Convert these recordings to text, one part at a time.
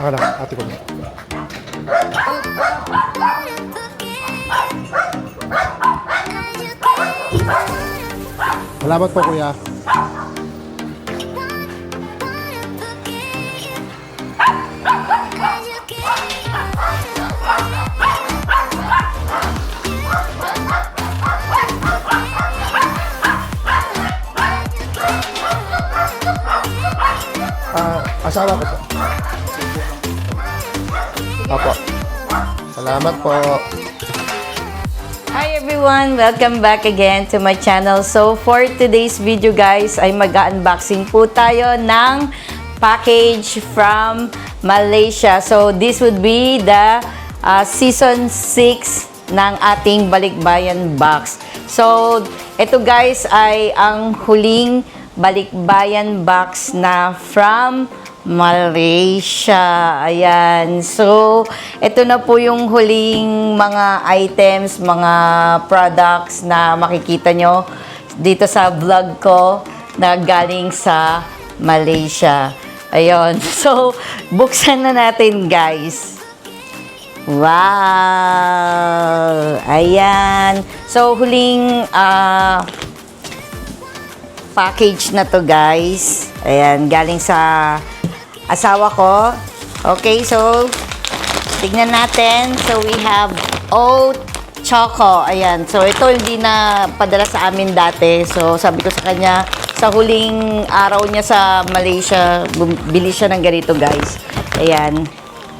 Ako na, ate ko. Salamat po, kuya. Asawa ko po. Opo. Salamat po. Hi everyone! Welcome back again to my channel. So for today's video guys, ay mag-unboxing po tayo ng package from Malaysia. So this would be the season 6 ng ating Balikbayan box. So ito guys ay ang huling Balikbayan box na from Malaysia. Ayan. So, ito na po yung huling mga items, mga products na makikita nyo dito sa vlog ko na galing sa Malaysia. Ayun. So, buksan na natin, guys. Wow! Ayan. So, huling package na to, guys. Ayan. Galing sa asawa ko. Okay, so tignan natin. So we have oat choco. Ayan. So ito hindi na padala sa amin dati. So sabi ko sa kanya, sa huling araw niya sa Malaysia, bumili siya ng ganito, guys. Ayan.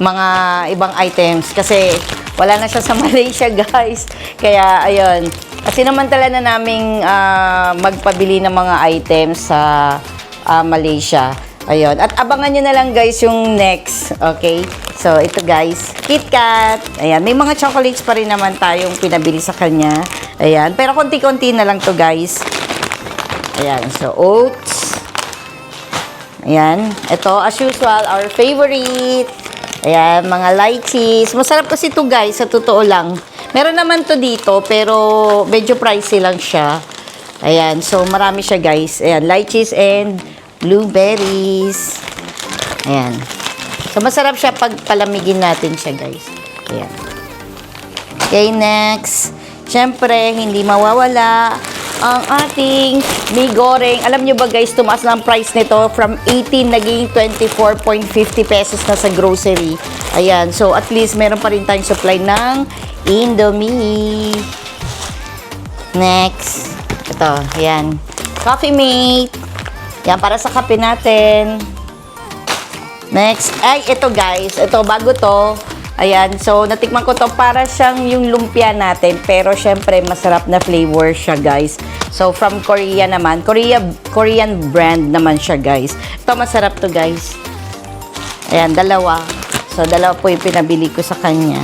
Mga ibang items kasi wala na siya sa Malaysia, guys. Kaya ayun. Kasi namantala na naming magpabili ng mga items sa Malaysia. Ayun. At abangan nyo na lang guys yung next. Okay? So, ito guys. KitKat. Ayan. May mga chocolates pa rin naman tayong pinabili sa kanya. Ayan. Pero konti-konti na lang to guys. Ayan. So, oats. Ayan. Ito, as usual, our favorite. Ayan. Mga lychees. Masarap kasi to guys. Sa totoo lang. Meron naman to dito, pero medyo pricey lang siya. Ayan. So, marami siya guys. Ayan. Lychees and blueberries. Ayan. So, masarap siya pag palamigin natin siya, guys. Ayan. Okay, next. Siyempre, hindi mawawala ang ating mi goreng. Alam nyo ba, guys, tumaas na ang price nito from 18 naging 24.50 pesos na sa grocery. Ayan. So, at least, meron pa rin tayong supply ng Indomie. Next. Ito. Ayan. Coffee Mate. Yan, para sa kape natin. Next. Ay, ito guys. Ito, bago to. Ayan. So, natikman ko to. Para siyang yung lumpia natin. Pero, syempre, masarap na flavor siya, guys. So, from Korea naman. Korean brand naman siya, guys. Ito, masarap to, guys. Ayan, dalawa. So, dalawa po yung pinabili ko sa kanya.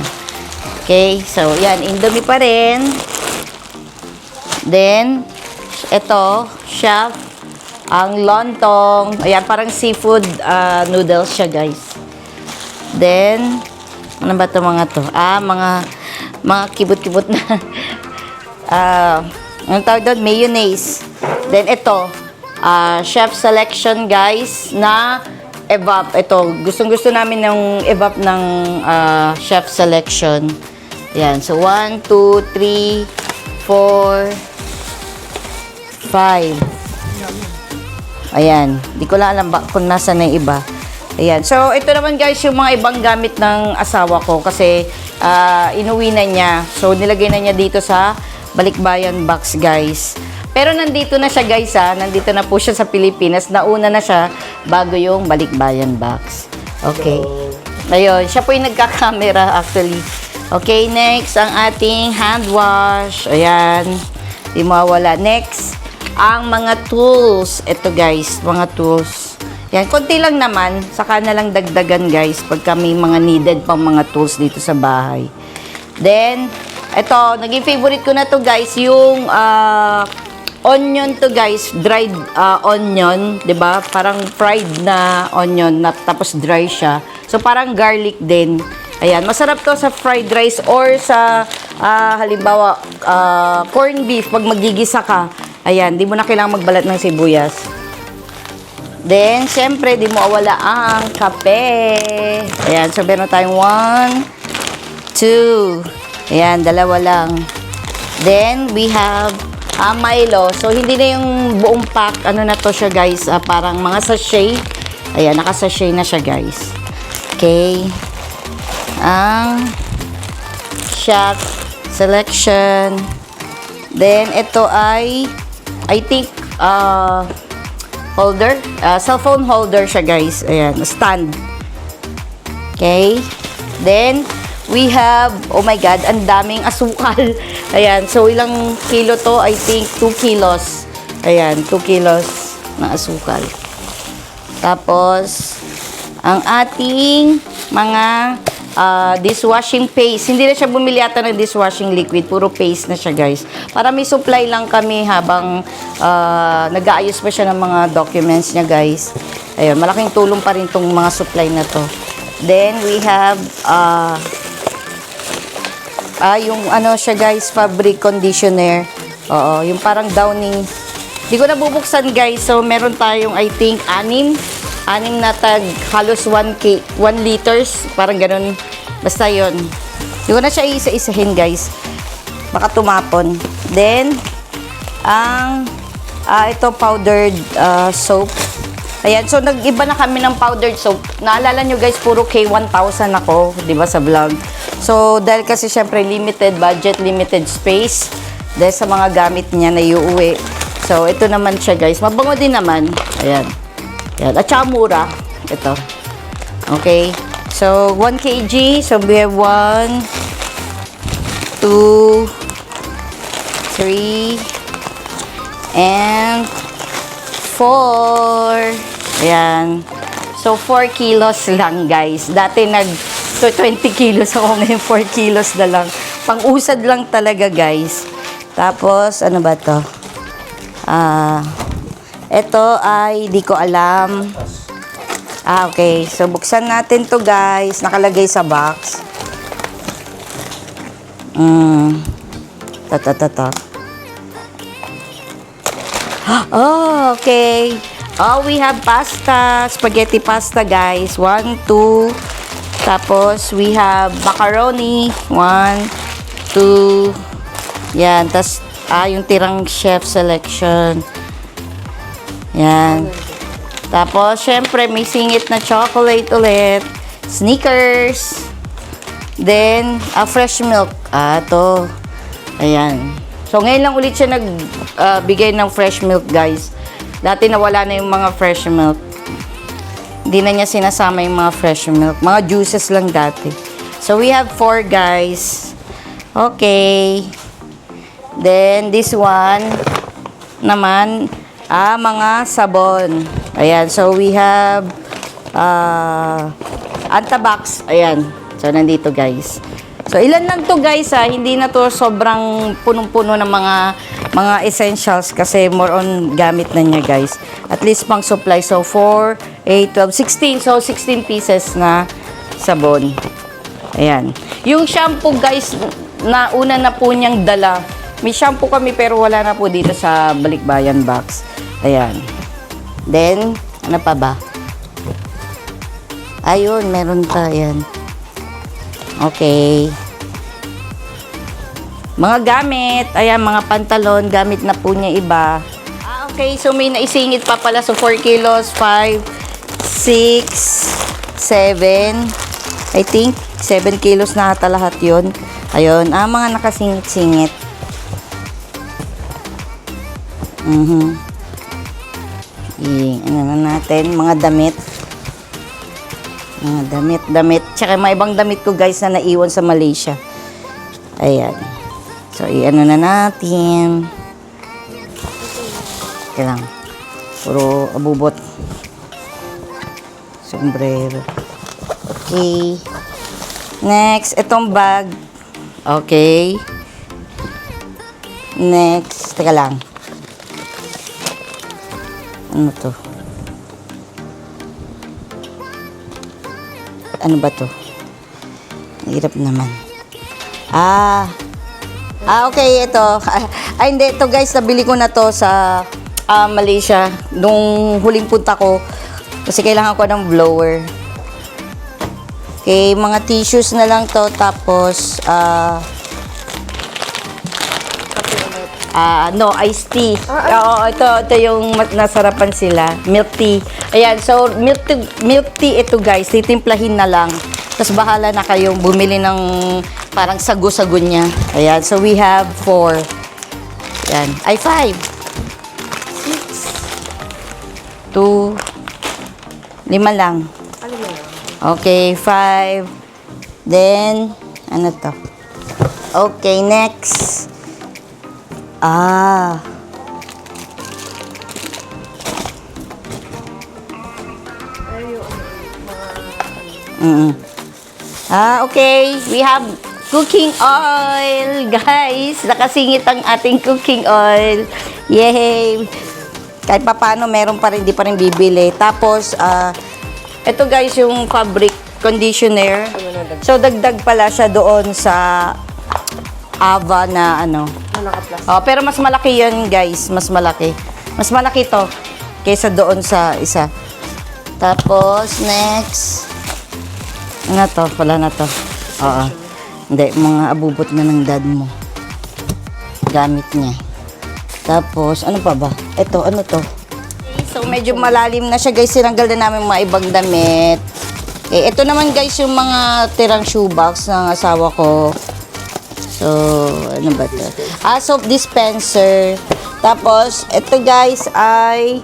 Okay. So, yan. Indomie pa rin. Then, ito, chef. Ang lontong. Ayan, parang seafood noodles siya, guys. Then, ano ba ito mga to? Mga kibot-kibot na. Anong tawag doon? Mayonnaise. Then, ito. Chef selection, guys, na evap. Ito, gustong-gusto namin ng evap ng chef selection. Ayan. So, 1, 2, 3, 4, 5. Ayan. Di ko lang alam kung nasa na yung iba. Ayan. So, ito naman guys, yung mga ibang gamit ng asawa ko kasi inuwi na niya. So, nilagay na niya dito sa Balikbayan box, guys. Pero nandito na siya, guys, ha. Nandito na po siya sa Pilipinas. Nauna na siya bago yung Balikbayan box. Okay. Ayun. Siya po yung nagka-camera, actually. Okay, next, ang ating hand wash. Ayan. Di mawawala. Next, ang mga tools. Ito guys, mga tools. Yan, konti lang naman. Saka na lang dagdagan guys pagka may mga needed pang mga tools dito sa bahay. Then, ito, naging favorite ko na to guys, yung onion to guys, dried onion, 'di ba? Parang fried na onion na tapos dry siya. So parang garlic din. Ayan, masarap to sa fried rice or sa halimbawa corned beef pag magigisa ka. Ayan, di mo na kailangang magbalat ng sibuyas. Then, syempre, di mo awala ang kape. Ayan, so meron tayong 1, 2. Ayan, dalawa lang. Then, we have Milo. So, hindi na yung buong pack. Ano na to siya, guys? Parang mga sachet. Ayan, naka-sachet na siya, guys. Okay. Ang shot selection. Then, ito ay, I think, holder. Cellphone holder siya, guys. Ayan, stand. Okay. Then, we have, oh my God, ang daming asukal. Ayan, so ilang kilo to? I think 2 kilos. Ayan, 2 kilos na asukal. Tapos, ang ating mga dishwashing paste. Hindi na siya bumili ata ng dishwashing liquid. Puro paste na siya, guys. Para may supply lang kami habang nag-aayos pa siya ng mga documents niya, guys. Ayun, malaking tulong pa rin tong mga supply na to. Then, we have yung ano siya, guys, fabric conditioner. Oo, yung parang downing. Di ko na bubuksan, guys. So, meron tayong, I think, 6 na tag, halos 1 liters. Parang ganun. Basta yun. Di ko na siya isa-isahin, guys. Baka tumapon. Then, ito powdered soap. Ayan, so nag-iba na kami ng powdered soap. Naalala nyo, guys, puro K1000 ako, di ba, sa vlog. So, dahil kasi syempre limited budget, limited space, dahil sa mga gamit niya na iuwi. So, ito naman siya, guys. Mabango din naman. Ayan. Ayan. At saka mura. Ito. Okay. So, 1 kg. So, we have 1, 2, 3, and 4. Ayan. So, 4 kilos lang, guys. Dati so 20 kilos ako, ngayon 4 kilos na lang. Pang-usad lang talaga, guys. Tapos, ano ba to? Ito ay, di ko alam. Okay. So, buksan natin to, guys. Nakalagay sa box. Oh, okay. Oh, we have pasta. Spaghetti pasta, guys. 1, 2. Tapos, we have macaroni. 1, 2. Yan. Tapos, yung tirang chef selection. Yan. Tapos, syempre, may singit na chocolate ulit. Snickers. Then, fresh milk. Ito. Ayan. So, ngayon lang ulit siya nagbigay ng fresh milk, guys. Dati nawala na yung mga fresh milk. Hindi na niya sinasama yung mga fresh milk. Mga juices lang dati. So, we have 4, guys. Okay. Then, this one naman, mga sabon. Ayan. So, we have Antabox. Ayan. So, nandito, guys. So, ilan lang to, guys, Hindi na to sobrang punong-puno ng mga essentials kasi more on gamit na niya, guys. At least pang supply. So, 4, 8, 12, 16. So, 16 pieces na sabon. Ayan. Yung shampoo, guys, na una na po niyang dala. May shampoo kami pero wala na po dito sa balikbayan box. Ayan. Then, ano pa ba? Ayun, meron pa. Ayan. Okay. Mga gamit. Ayan, mga pantalon. Gamit na po niya iba. Okay. So, may naisingit pa pala. So, 4 kilos, 5, 6, 7. I think, 7 kilos na ata lahat yun. Ayun. Mga nakasingit-singit. Ano na natin? Mga damit. Damit. Tsaka mga ibang damit ko, guys, na naiwan sa Malaysia. Ayan. So, i-ano na natin. Kailang. Puro abubot. Sombrero. Okay. Next, itong bag. Okay. Next, teka lang. Ano to? Ano ba to? Hirap naman. Okay, ito. Ay, hindi. Ito, guys, nabili ko na to sa Malaysia. Nung huling punta ko, kasi kailangan ko ng blower. Okay, mga tissues na lang to. Tapos, no, iced tea. Oo, ito yung nasarapan sila. Milk tea. Ayan, so milk tea ito guys, titimplahin na lang. Tapos bahala na kayong bumili ng parang sago-sago niya. Ayan, so we have 4. Ayan, ay 5. 6. 2. 5 lang. Okay, 5. Then, ano to? Okay, next. Okay. We have cooking oil, guys. Nakasingit ang ating cooking oil. Yay! Kahit pa paano, meron pa rin, di pa rin bibili. Tapos, ito guys, yung fabric conditioner. So, dagdag pala siya doon sa Ava na ano. Oh, pero mas malaki yun, guys. Mas malaki. Mas malaki to kaysa doon sa isa. Tapos, next. Ano to? Wala na to. Oo. Hindi, mga abubot na ng dad mo. Gamit niya. Tapos, ano pa ba? Ito, ano to? Okay, so, medyo malalim na siya, guys. Sinanggal na namin mga ibang damit. Okay, ito naman, guys, yung mga tirang shoebox ng asawa ko. So, ano ba ito? Soap dispenser. Tapos, ito, guys, ay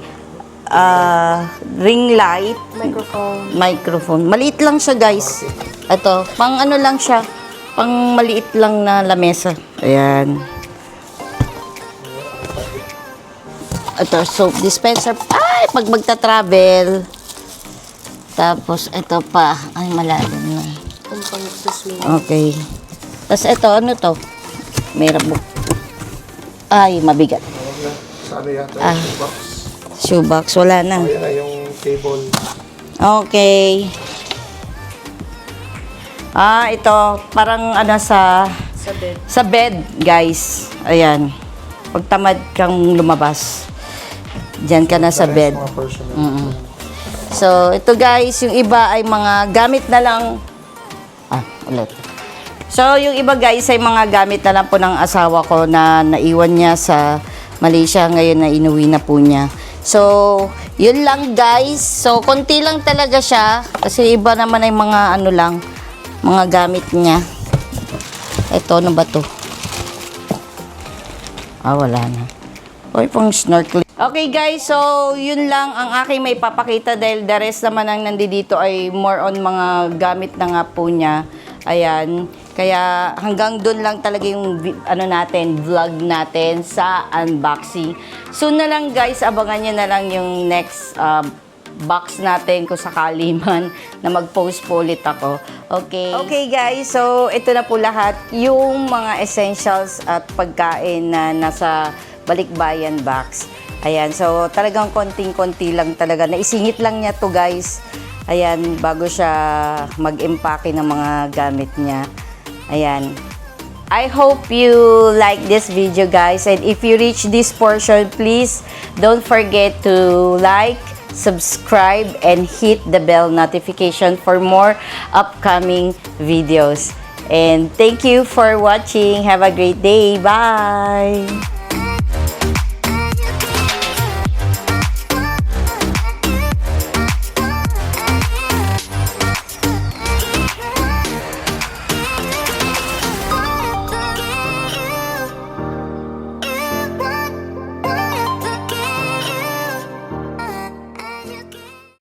ring light. Microphone. Maliit lang siya, guys. Ito, pang ano lang siya. Pang maliit lang na lamesa. Ayan. Ito, soap dispenser. Ay, pag magta-travel. Tapos, ito pa. Ay, malalim na. Okay. Tapos, ito, ano to? May rabok. Ay, mabigat. Sana yata box. Shoebox. Wala na. Ayan na yung table. Okay. Ito. Parang ano sa bed. Sa bed, guys. Ayan. Pag tamad kang lumabas, diyan ka na sa bed. Mga personal. So, ito guys, yung iba ay mga gamit na lang. Ulit. So, yung iba guys ay mga gamit na lang po ng asawa ko na naiwan niya sa Malaysia. Ngayon na inuwi na po niya. So, yun lang guys. So, konti lang talaga siya. Kasi iba naman ay mga ano lang, mga gamit niya. Ito, ano ba to? Wala na. Oy, pang snorkeling. Okay guys, so yun lang ang aking may papakita dahil the rest naman ang nandito ay more on mga gamit na nga po niya. Ayan. Kaya hanggang doon lang talaga yung ano natin, vlog natin sa unboxing. Soon na lang guys, abangan nyo na lang yung next box natin kung sakali man na mag-post po ulit ako. Okay. Okay guys, so ito na po lahat yung mga essentials at pagkain na nasa Balikbayan box. Ayan, so talagang konting-konti lang talaga. Naisingit lang niya to guys. Ayan, bago siya mag-empake ng mga gamit niya. Ayan. I hope you like this video guys. And if you reach this portion, please don't forget to like, subscribe, and hit the bell notification for more upcoming videos. And thank you for watching. Have a great day. Bye!